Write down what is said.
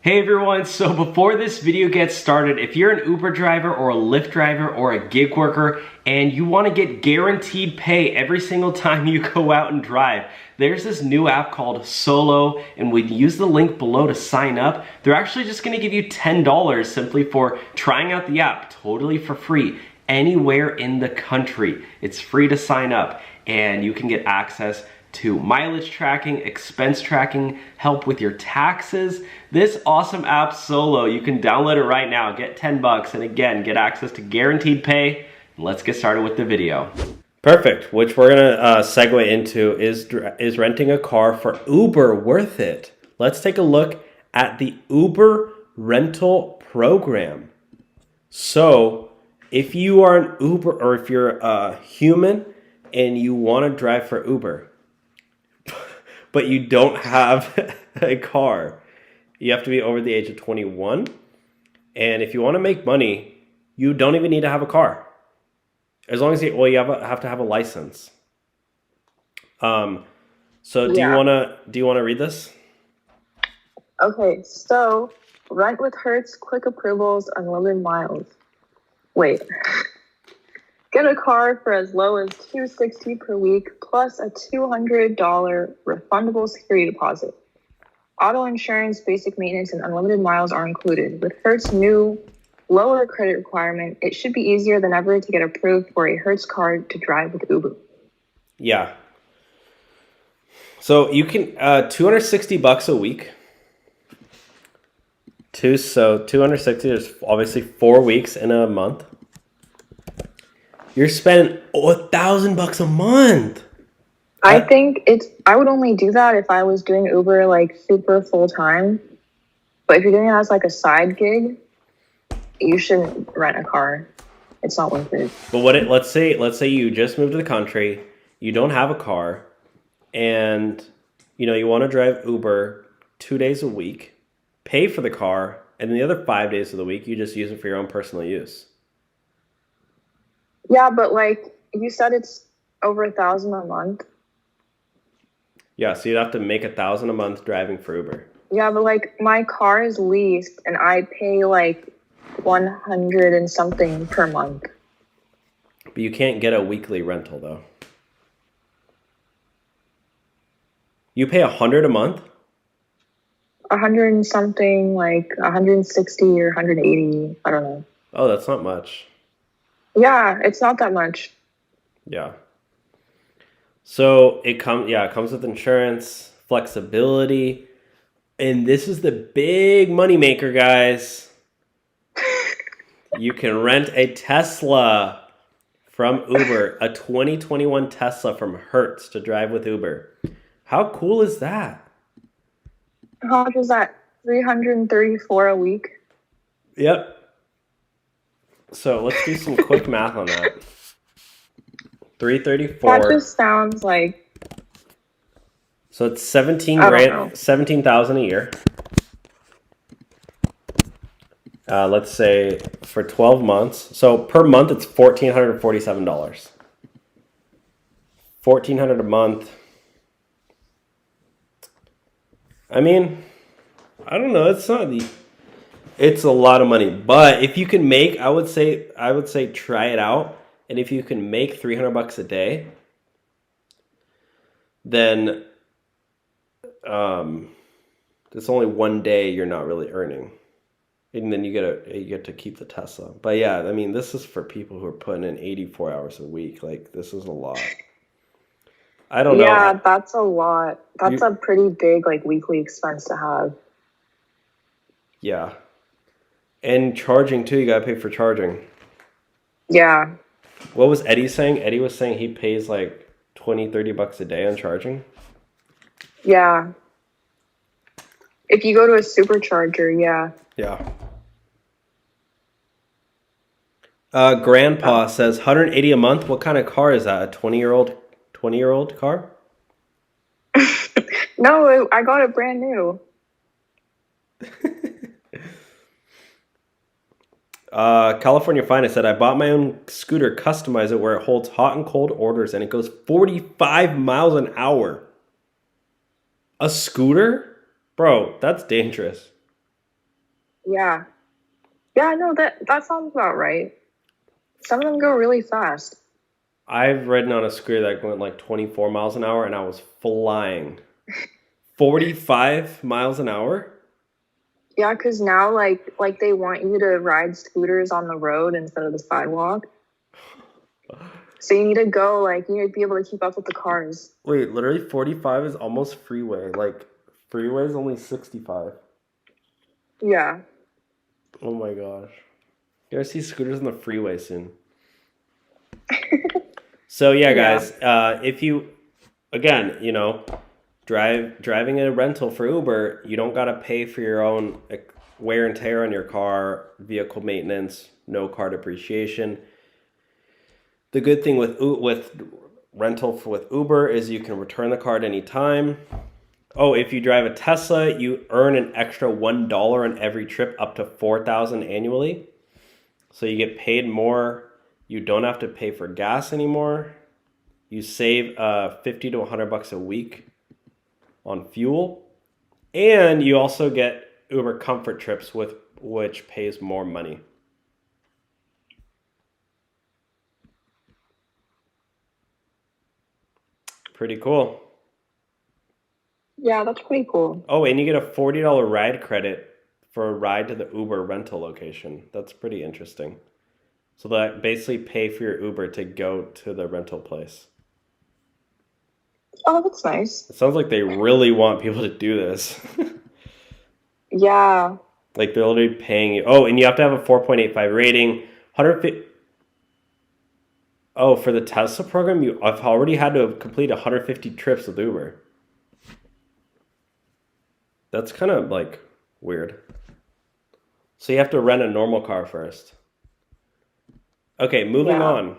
Hey everyone, so before this video gets started, if you're an Uber driver or a Lyft driver or a gig worker and you want to get guaranteed pay every single time you go out and drive, there's this new app called Solo, and when you use the link below to sign up, they're actually just going to give you $10 simply for trying out the app, totally for free, anywhere in the country. It's free to sign up, and you can get access to mileage tracking, expense tracking, help with your taxes. This awesome app Solo, you can download it right now, get 10 bucks, and again, get access to guaranteed pay. Let's get started with the video. Perfect, which we're gonna segue into is renting a car for Uber worth it? Let's take a look at the Uber rental program. So if you are an Uber or if you're a human and you wanna drive for Uber, but you don't have a car, you have to be over the age of 21. And if you want to make money, you don't even need to have a car. As long as you have to have a license. So do you want to read this? Okay, so rent with Hertz, quick approvals, unlimited miles. Wait. Get a car for as low as $260 per week plus a $200 refundable security deposit. Auto insurance, basic maintenance, and unlimited miles are included. With Hertz' new lower credit requirement, it should be easier than ever to get approved for a Hertz card to drive with Uber. Yeah. So you can $260 a week. So 260 is obviously 4 weeks in a month. You're spending $1,000 a month. I think I would only do that if I was doing Uber like super full time. But if you're doing it as like a side gig, you shouldn't rent a car. It's not worth it. But let's say you just moved to the country, you don't have a car, and you want to drive Uber 2 days a week, pay for the car, and then the other 5 days of the week you just use it for your own personal use. Yeah, but like you said, it's over $1,000 a month. Yeah, so you'd have to make $1,000 a month driving for Uber. Yeah, but like my car is leased and I pay like 100 and something per month. But you can't get a weekly rental though. You pay 100 a month? 100 and something, like 160 or 180. I don't know. Oh, that's not much. Yeah, it's not that much. Yeah. So it comes with insurance, flexibility, and this is the big money maker, guys. You can rent a Tesla from Uber, a 2021 Tesla from Hertz to drive with Uber. How cool is that? How much is that? $334 a week? Yep. So let's do some quick math on that. 334. That just sounds like. So it's 17,000 a year. Let's say for 12 months. So per month it's $1,447. $1,400 a month. I mean, I don't know. It's a lot of money, but if you can make, I would say try it out. And if you can make $300 a day, then it's only 1 day you're not really earning, and then you get to keep the Tesla. But yeah, I mean, this is for people who are putting in 84 hours a week. Like, this is a lot. I don't know. Yeah, that's a lot. That's a pretty big like weekly expense to have. Yeah. And charging too, you gotta pay for charging. Yeah. What was Eddie saying? Eddie was saying he pays like $20-$30 a day on charging. Yeah. If you go to a supercharger, yeah. Yeah. Grandpa says $180 a month. What kind of car is that? A 20-year-old car? No, I got it brand new. California Finest said, I bought my own scooter, customize it where it holds hot and cold orders, and it goes 45 miles an hour. A scooter? Bro, that's dangerous. Yeah. Yeah, no, that sounds about right. Some of them go really fast. I've ridden on a scooter that went like 24 miles an hour and I was flying. 45 miles an hour? Yeah, because now like they want you to ride scooters on the road instead of the sidewalk. So you need to go like you need to be able to keep up with the cars. Wait, literally 45 is almost freeway. Like, freeway is only 65. Yeah. Oh my gosh. You're gonna see scooters on the freeway soon. So yeah, guys, if you, again, you know, driving a rental for Uber, you don't gotta pay for your own wear and tear on your car, vehicle maintenance, no car depreciation. The good thing with rental with Uber is you can return the car at any time. Oh, if you drive a Tesla, you earn an extra $1 on every trip, up to $4,000 annually. So you get paid more. You don't have to pay for gas anymore. You save $50 to $100 a week on fuel, and you also get Uber Comfort trips, which pays more money. Pretty cool. Yeah, that's pretty cool. Oh, and you get a $40 ride credit for a ride to the Uber rental location. That's pretty interesting. So that basically pay for your Uber to go to the rental place. Oh, that's nice. It sounds like they really want people to do this. Yeah. Like they're already paying you. Oh, and you have to have a 4.85 rating. 150. Oh, for the Tesla program, I've already had to complete 150 trips with Uber. That's kind of like weird. So you have to rent a normal car first. Okay, moving on.